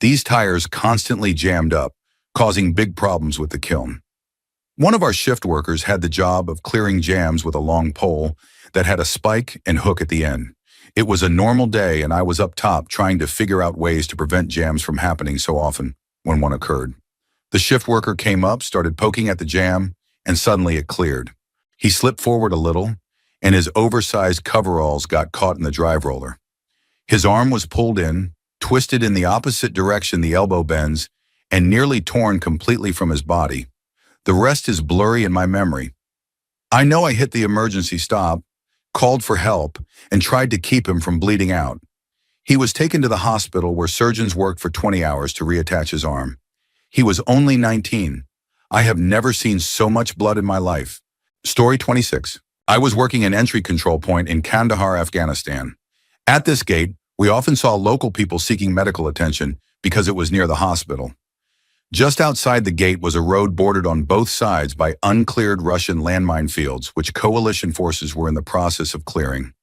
These tires constantly jammed up, causing big problems with the kiln. One of our shift workers had the job of clearing jams with a long pole that had a spike and hook at the end. It was a normal day and I was up top trying to figure out ways to prevent jams from happening so often when one occurred. The shift worker came up, started poking at the jam, and suddenly it cleared. He slipped forward a little, and his oversized coveralls got caught in the drive roller. His arm was pulled in, twisted in the opposite direction the elbow bends, and nearly torn completely from his body. The rest is blurry in my memory. I know I hit the emergency stop, called for help, and tried to keep him from bleeding out. He was taken to the hospital where surgeons worked for 20 hours to reattach his arm. He was only 19. I have never seen so much blood in my life. Story 26. I was working an entry control point in Kandahar, Afghanistan. At this gate, we often saw local people seeking medical attention because it was near the hospital. Just outside the gate was a road bordered on both sides by uncleared Russian landmine fields, which coalition forces were in the process of clearing.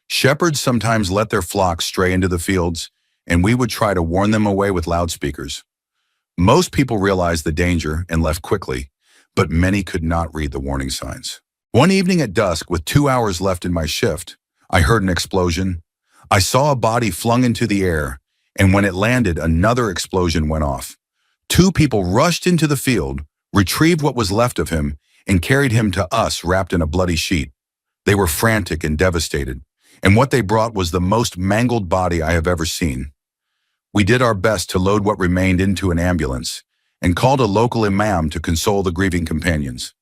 Shepherds sometimes let their flocks stray into the fields, and we would try to warn them away with loudspeakers. Most people realized the danger and left quickly, but many could not read the warning signs. One evening at dusk, with 2 hours left in my shift, I heard an explosion. I saw a body flung into the air, and when it landed, another explosion went off. 2 people rushed into the field, retrieved what was left of him, and carried him to us wrapped in a bloody sheet. They were frantic and devastated, and what they brought was the most mangled body I have ever seen. We did our best to load what remained into an ambulance and called a local imam to console the grieving companions.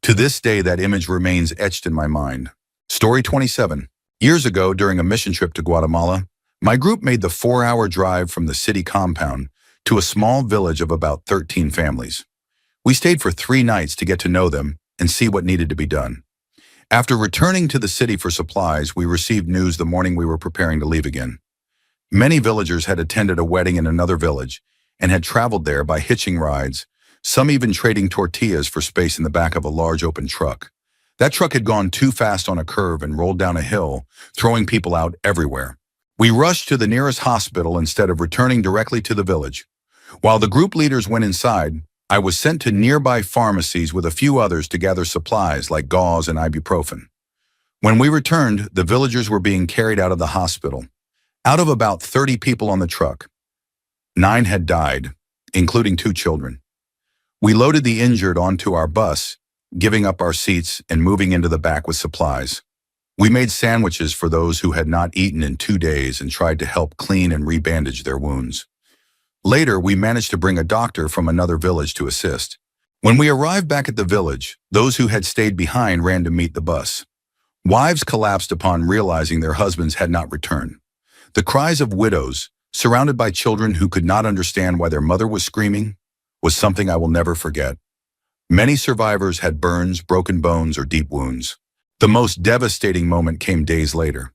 To this day, that image remains etched in my mind. Story 27. Years ago, during a mission trip to Guatemala, my group made the 4-hour drive from the city compound to a small village of about 13 families. We stayed for 3 nights to get to know them and see what needed to be done. After returning to the city for supplies, we received news the morning we were preparing to leave again. Many villagers had attended a wedding in another village and had traveled there by hitching rides, some even trading tortillas for space in the back of a large open truck. That truck had gone too fast on a curve and rolled down a hill, throwing people out everywhere. We rushed to the nearest hospital instead of returning directly to the village. While the group leaders went inside, I was sent to nearby pharmacies with a few others to gather supplies like gauze and ibuprofen. When we returned, the villagers were being carried out of the hospital. Out of about 30 people on the truck, 9 had died, including 2 children. We loaded the injured onto our bus, giving up our seats and moving into the back with supplies. We made sandwiches for those who had not eaten in 2 days and tried to help clean and rebandage their wounds. Later, we managed to bring a doctor from another village to assist. When we arrived back at the village, those who had stayed behind ran to meet the bus. Wives collapsed upon realizing their husbands had not returned. The cries of widows, surrounded by children who could not understand why their mother was screaming, was something I will never forget. Many survivors had burns, broken bones, or deep wounds. The most devastating moment came days later.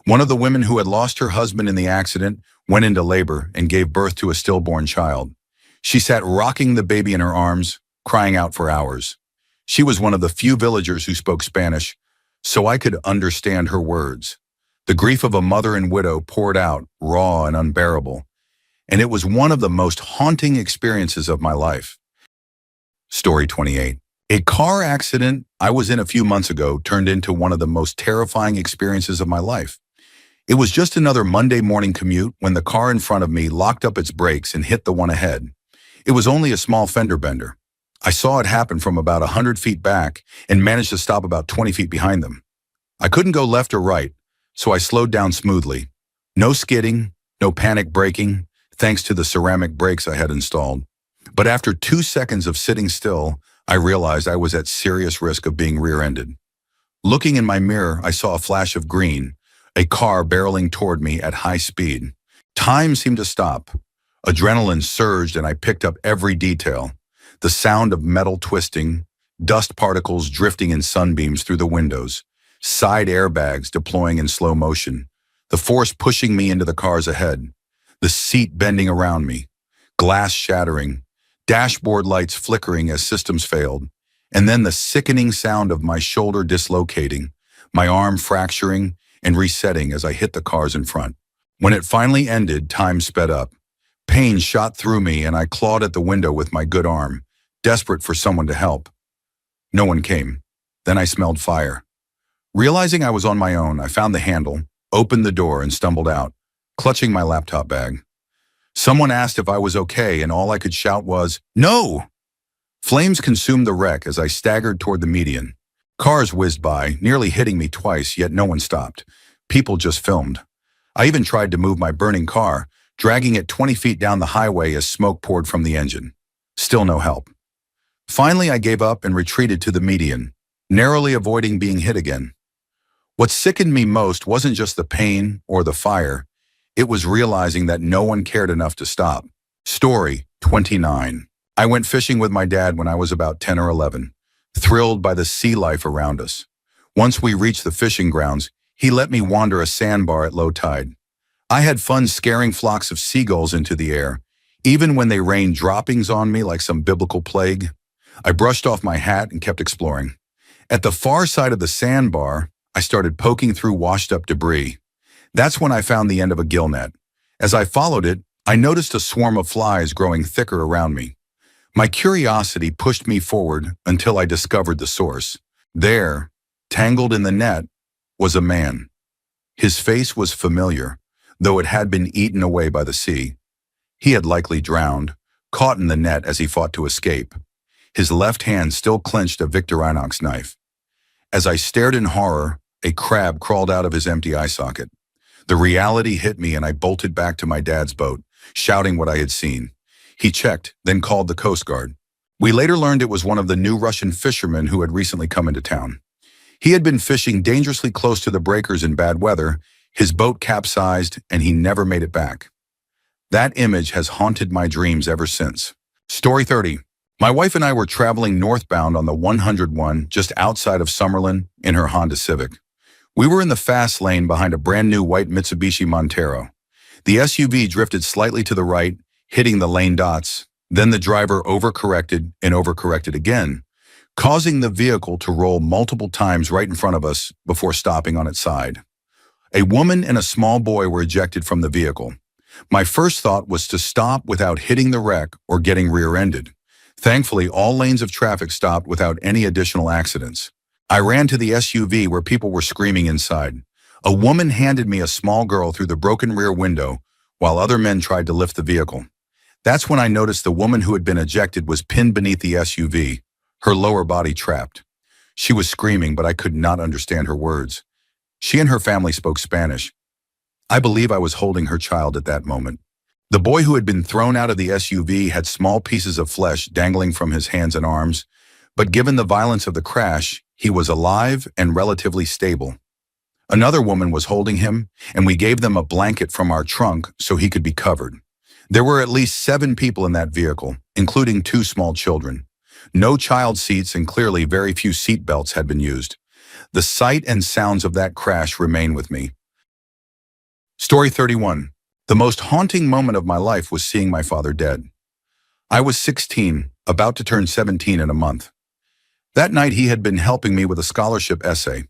One of the women who had lost her husband in the accident went into labor and gave birth to a stillborn child. She sat rocking the baby in her arms, crying out for hours. She was one of the few villagers who spoke Spanish, so I could understand her words. The grief of a mother and widow poured out, raw and unbearable, and it was one of the most haunting experiences of my life. Story 28. A car accident I was in a few months ago turned into one of the most terrifying experiences of my life. It was just another Monday morning commute when the car in front of me locked up its brakes and hit the one ahead. It was only a small fender bender. I saw it happen from about 100 feet back and managed to stop about 20 feet behind them. I couldn't go left or right, so I slowed down smoothly. No skidding, no panic braking, thanks to the ceramic brakes I had installed. But after 2 seconds of sitting still, I realized I was at serious risk of being rear-ended. Looking in my mirror, I saw a flash of green, a car barreling toward me at high speed. Time seemed to stop. Adrenaline surged and I picked up every detail. The sound of metal twisting, dust particles drifting in sunbeams through the windows, side airbags deploying in slow motion, the force pushing me into the cars ahead, the seat bending around me, glass shattering, dashboard lights flickering as systems failed, and then the sickening sound of my shoulder dislocating, my arm fracturing and resetting as I hit the cars in front. When it finally ended, time sped up. Pain shot through me and I clawed at the window with my good arm, desperate for someone to help. No one came. Then I smelled fire. Realizing I was on my own, I found the handle, opened the door, and stumbled out, clutching my laptop bag. Someone asked if I was okay, and all I could shout was, "No!" Flames consumed the wreck as I staggered toward the median. Cars whizzed by, nearly hitting me twice, yet no one stopped. People just filmed. I even tried to move my burning car, dragging it 20 feet down the highway as smoke poured from the engine. Still no help. Finally, I gave up and retreated to the median, narrowly avoiding being hit again. What sickened me most wasn't just the pain or the fire. It was realizing that no one cared enough to stop. Story 29. I went fishing with my dad when I was about 10 or 11, thrilled by the sea life around us. Once we reached the fishing grounds, he let me wander a sandbar at low tide. I had fun scaring flocks of seagulls into the air, even when they rained droppings on me like some biblical plague. I brushed off my hat and kept exploring. At the far side of the sandbar, I started poking through washed-up debris. That's when I found the end of a gill net. As I followed it, I noticed a swarm of flies growing thicker around me. My curiosity pushed me forward until I discovered the source. There, tangled in the net, was a man. His face was familiar, though it had been eaten away by the sea. He had likely drowned, caught in the net as he fought to escape. His left hand still clenched a Victorinox knife. As I stared in horror, a crab crawled out of his empty eye socket. The reality hit me and I bolted back to my dad's boat, shouting what I had seen. He checked, then called the Coast Guard. We later learned it was one of the new Russian fishermen who had recently come into town. He had been fishing dangerously close to the breakers in bad weather, his boat capsized, and he never made it back. That image has haunted my dreams ever since. Story 30. My wife and I were traveling northbound on the 101 just outside of Summerlin in her Honda Civic. We were in the fast lane behind a brand new white Mitsubishi Montero. The SUV drifted slightly to the right, hitting the lane dots. Then the driver overcorrected and overcorrected again, causing the vehicle to roll multiple times right in front of us before stopping on its side. A woman and a small boy were ejected from the vehicle. My first thought was to stop without hitting the wreck or getting rear-ended. Thankfully, all lanes of traffic stopped without any additional accidents. I ran to the SUV where people were screaming inside. A woman handed me a small girl through the broken rear window while other men tried to lift the vehicle. That's when I noticed the woman who had been ejected was pinned beneath the SUV, her lower body trapped. She was screaming, but I could not understand her words. She and her family spoke Spanish. I believe I was holding her child at that moment. The boy who had been thrown out of the SUV had small pieces of flesh dangling from his hands and arms, but given the violence of the crash, he was alive and relatively stable. Another woman was holding him, and we gave them a blanket from our trunk so he could be covered. There were at least 7 people in that vehicle, including 2 small children. No child seats and clearly very few seat belts had been used. The sight and sounds of that crash remain with me. Story 31. The most haunting moment of my life was seeing my father dead. I was 16, about to turn 17 in a month. That night he had been helping me with a scholarship essay.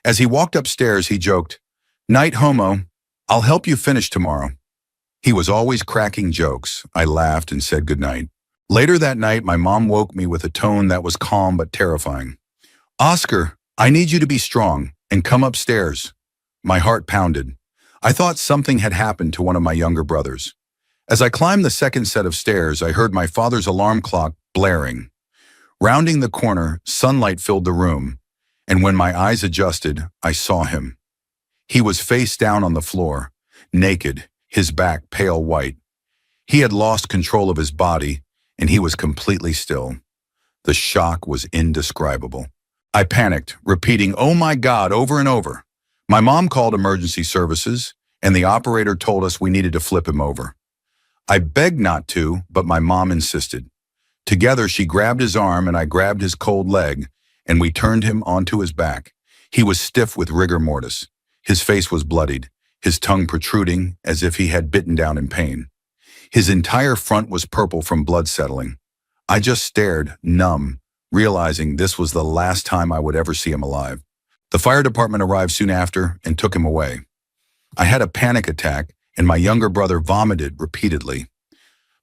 As he walked upstairs, he joked, "Night homo, I'll help you finish tomorrow." He was always cracking jokes. I laughed and said goodnight. Later that night, my mom woke me with a tone that was calm but terrifying. "Oscar, I need you to be strong and come upstairs." My heart pounded. I thought something had happened to one of my younger brothers. As I climbed the second set of stairs, I heard my father's alarm clock blaring. Rounding the corner, sunlight filled the room, and when my eyes adjusted, I saw him. He was face down on the floor, naked, his back pale white. He had lost control of his body, and he was completely still. The shock was indescribable. I panicked, repeating, "Oh my God," over and over. My mom called emergency services, and the operator told us we needed to flip him over. I begged not to, but my mom insisted. Together, she grabbed his arm and I grabbed his cold leg, and we turned him onto his back. He was stiff with rigor mortis. His face was bloodied, his tongue protruding as if he had bitten down in pain. His entire front was purple from blood settling. I just stared, numb, realizing this was the last time I would ever see him alive. The fire department arrived soon after and took him away. I had a panic attack, and my younger brother vomited repeatedly.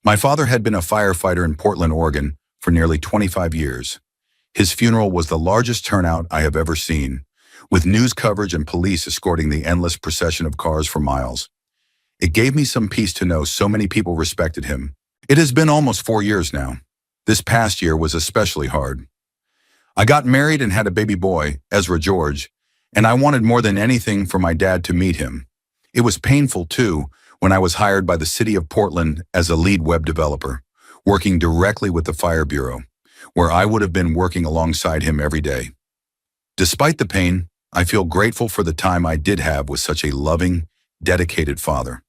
My father had been a firefighter in Portland, Oregon, for nearly 25 years. His funeral was the largest turnout I have ever seen, with news coverage and police escorting the endless procession of cars for miles. It gave me some peace to know so many people respected him. It has been almost 4 years now. This past year was especially hard. I got married and had a baby boy, Ezra George, and I wanted more than anything for my dad to meet him. It was painful, too, when I was hired by the city of Portland as a lead web developer, working directly with the Fire Bureau, where I would have been working alongside him every day. Despite the pain, I feel grateful for the time I did have with such a loving, dedicated father.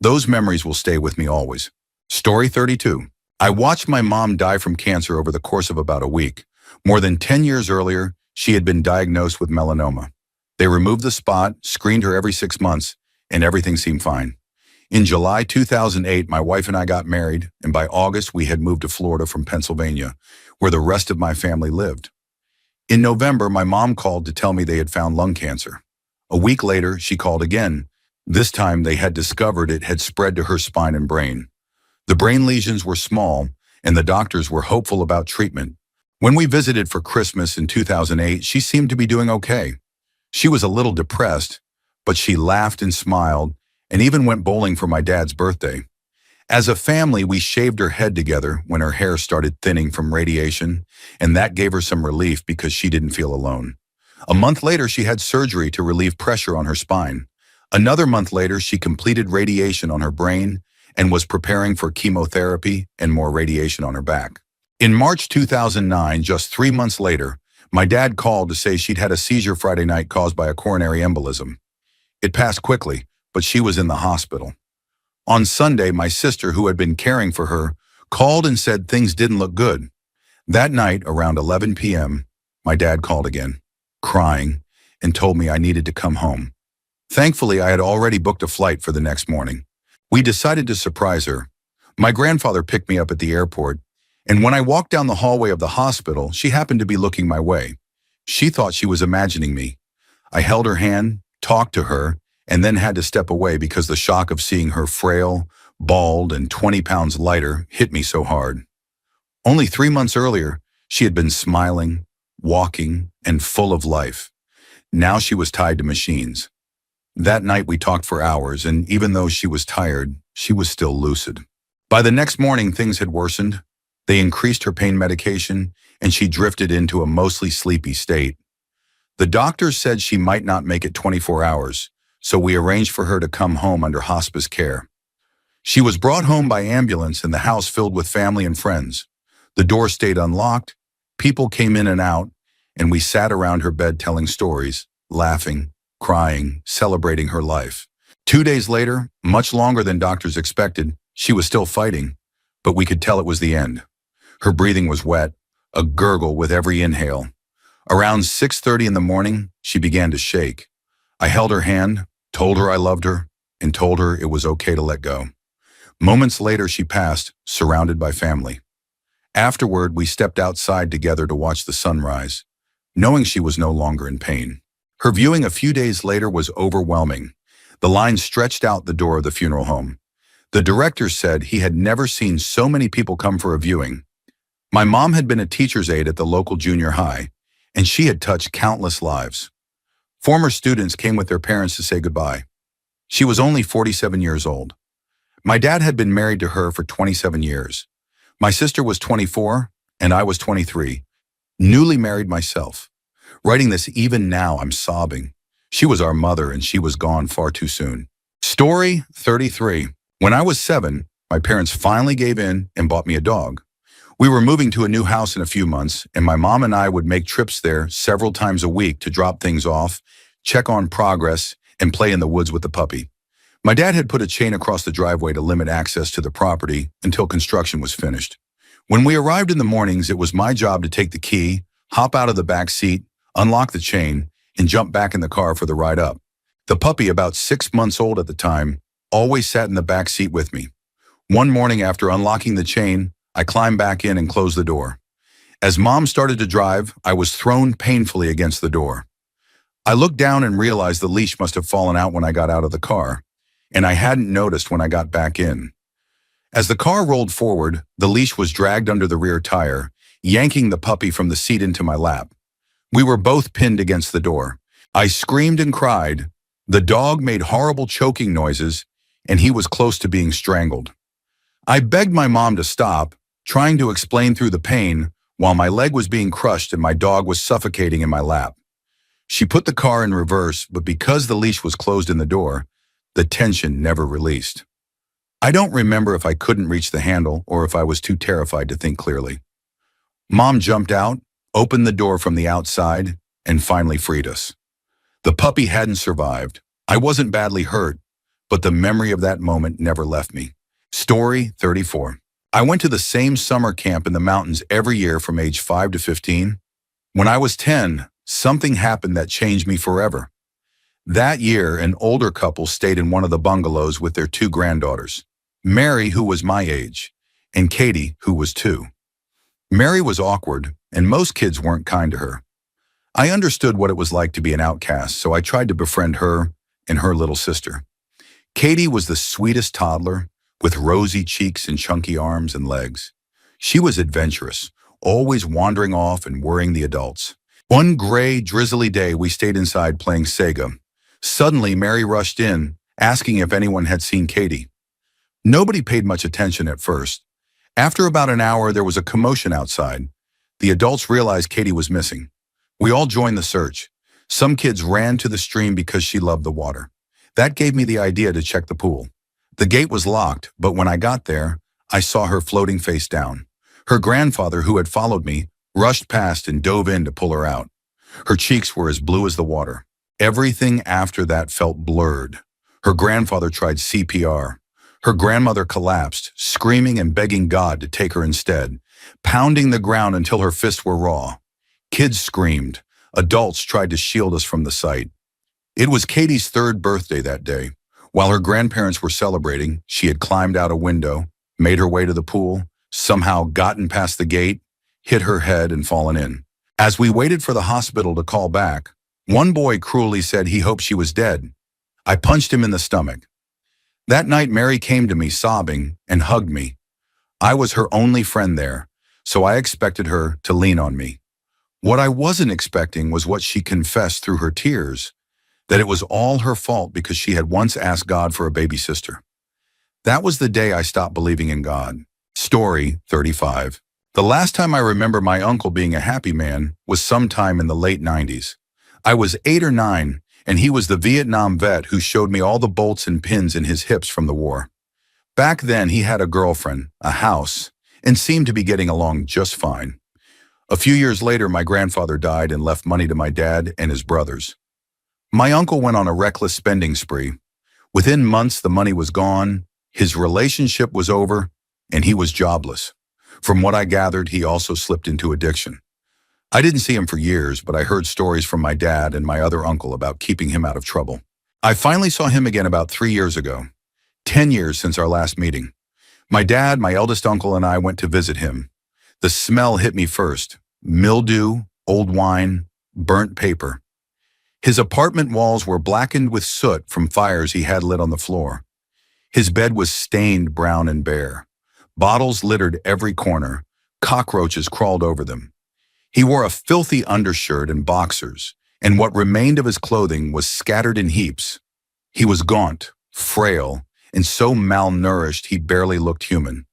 Those memories will stay with me always. Story 32. I watched my mom die from cancer over the course of about a week. More than 10 years earlier, she had been diagnosed with melanoma. They removed the spot, screened her every 6 months, and everything seemed fine. In July 2008, my wife and I got married, and by August, we had moved to Florida from Pennsylvania, where the rest of my family lived. In November, my mom called to tell me they had found lung cancer. A week later, she called again. This time, they had discovered it had spread to her spine and brain. The brain lesions were small, and the doctors were hopeful about treatment. When we visited for Christmas in 2008, she seemed to be doing okay. She was a little depressed, but she laughed and smiled, and even went bowling for my dad's birthday. As a family, we shaved her head together when her hair started thinning from radiation, and that gave her some relief because she didn't feel alone. A month later, she had surgery to relieve pressure on her spine. Another month later, she completed radiation on her brain and was preparing for chemotherapy and more radiation on her back. In March 2009, just 3 months later, my dad called to say she'd had a seizure Friday night caused by a coronary embolism. It passed quickly, but she was in the hospital. On Sunday, my sister, who had been caring for her, called and said things didn't look good. That night, around 11 p.m., my dad called again, crying, and told me I needed to come home. Thankfully, I had already booked a flight for the next morning. We decided to surprise her. My grandfather picked me up at the airport, and when I walked down the hallway of the hospital, she happened to be looking my way. She thought she was imagining me. I held her hand, talked to her, and then had to step away because the shock of seeing her frail, bald, and 20 pounds lighter hit me so hard. Only 3 months earlier, she had been smiling, walking, and full of life. Now she was tied to machines. That night we talked for hours, and even though she was tired, she was still lucid. By the next morning, things had worsened. They increased her pain medication, and she drifted into a mostly sleepy state. The doctors said she might not make it 24 hours, so we arranged for her to come home under hospice care. She was brought home by ambulance and the house filled with family and friends. The door stayed unlocked, people came in and out, and we sat around her bed telling stories, laughing, crying, celebrating her life. 2 days later, much longer than doctors expected, she was still fighting, but we could tell it was the end. Her breathing was wet, a gurgle with every inhale. Around 6:30 in the morning, she began to shake. I held her hand, told her I loved her, and told her it was okay to let go. Moments later, she passed, surrounded by family. Afterward, we stepped outside together to watch the sunrise, knowing she was no longer in pain. Her viewing a few days later was overwhelming. The line stretched out the door of the funeral home. The director said he had never seen so many people come for a viewing. My mom had been a teacher's aide at the local junior high, and she had touched countless lives. Former students came with their parents to say goodbye. She was only 47 years old. My dad had been married to her for 27 years. My sister was 24, and I was 23, newly married myself. Writing this even now, I'm sobbing. She was our mother, and she was gone far too soon. Story 33. When I was 7, my parents finally gave in and bought me a dog. We were moving to a new house in a few months, and my mom and I would make trips there several times a week to drop things off, check on progress, and play in the woods with the puppy. My dad had put a chain across the driveway to limit access to the property until construction was finished. When we arrived in the mornings, it was my job to take the key, hop out of the back seat, unlock the chain, and jump back in the car for the ride up. The puppy, about 6 months old at the time, always sat in the back seat with me. One morning after unlocking the chain, I climbed back in and closed the door. As Mom started to drive, I was thrown painfully against the door. I looked down and realized the leash must have fallen out when I got out of the car, and I hadn't noticed when I got back in. As the car rolled forward, the leash was dragged under the rear tire, yanking the puppy from the seat into my lap. We were both pinned against the door. I screamed and cried. The dog made horrible choking noises, and he was close to being strangled. I begged my mom to stop, trying to explain through the pain while my leg was being crushed and my dog was suffocating in my lap. She put the car in reverse, but because the leash was closed in the door, the tension never released. I don't remember if I couldn't reach the handle or if I was too terrified to think clearly. Mom jumped out, opened the door from the outside, and finally freed us. The puppy hadn't survived. I wasn't badly hurt, but the memory of that moment never left me. Story 34. I went to the same summer camp in the mountains every year from age 5 to 15. When I was 10, something happened that changed me forever. That year, an older couple stayed in one of the bungalows with their 2 granddaughters, Mary, who was my age, and Katie, who was 2. Mary was awkward, and most kids weren't kind to her. I understood what it was like to be an outcast, so I tried to befriend her and her little sister. Katie was the sweetest toddler, with rosy cheeks and chunky arms and legs. She was adventurous, always wandering off and worrying the adults. One gray, drizzly day, we stayed inside playing Sega. Suddenly, Mary rushed in, asking if anyone had seen Katie. Nobody paid much attention at first. After about an hour, there was a commotion outside. The adults realized Katie was missing. We all joined the search. Some kids ran to the stream because she loved the water. That gave me the idea to check the pool. The gate was locked, but when I got there, I saw her floating face down. Her grandfather, who had followed me, rushed past and dove in to pull her out. Her cheeks were as blue as the water. Everything after that felt blurred. Her grandfather tried CPR. Her grandmother collapsed, screaming and begging God to take her instead, pounding the ground until her fists were raw. Kids screamed. Adults tried to shield us from the sight. It was Katie's 3rd birthday that day. While her grandparents were celebrating, she had climbed out a window, made her way to the pool, somehow gotten past the gate, hit her head and fallen in. As we waited for the hospital to call back, one boy cruelly said he hoped she was dead. I punched him in the stomach. That night, Mary came to me sobbing and hugged me. I was her only friend there, so I expected her to lean on me. What I wasn't expecting was what she confessed through her tears, that it was all her fault because she had once asked God for a baby sister. That was the day I stopped believing in God. Story 35. The last time I remember my uncle being a happy man was sometime in the late 90s. I was 8 or 9, and he was the Vietnam vet who showed me all the bolts and pins in his hips from the war. Back then, he had a girlfriend, a house, and seemed to be getting along just fine. A few years later, my grandfather died and left money to my dad and his brothers. My uncle went on a reckless spending spree. Within months, the money was gone, his relationship was over, and he was jobless. From what I gathered, he also slipped into addiction. I didn't see him for years, but I heard stories from my dad and my other uncle about keeping him out of trouble. I finally saw him again about 3 years ago, 10 years since our last meeting. My dad, my eldest uncle, and I went to visit him. The smell hit me first: mildew, old wine, burnt paper. His apartment walls were blackened with soot from fires he had lit on the floor. His bed was stained brown and bare. Bottles littered every corner. Cockroaches crawled over them. He wore a filthy undershirt and boxers, and what remained of his clothing was scattered in heaps. He was gaunt, frail, and so malnourished he barely looked human.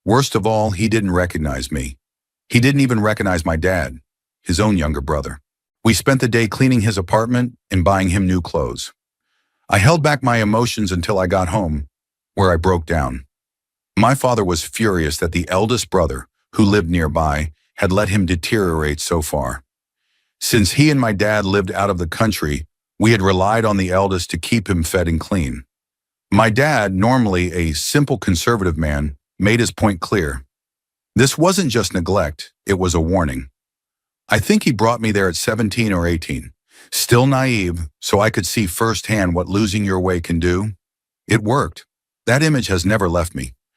Worst of all, he didn't recognize me. He didn't even recognize my dad, his own younger brother. We spent the day cleaning his apartment and buying him new clothes. I held back my emotions until I got home, where I broke down. My father was furious that the eldest brother, who lived nearby, had let him deteriorate so far. Since he and my dad lived out of the country, we had relied on the eldest to keep him fed and clean. My dad, normally a simple conservative man, made his point clear. This wasn't just neglect, it was a warning. I think he brought me there at 17 or 18, still naive, so I could see firsthand what losing your way can do. It worked. That image has never left me.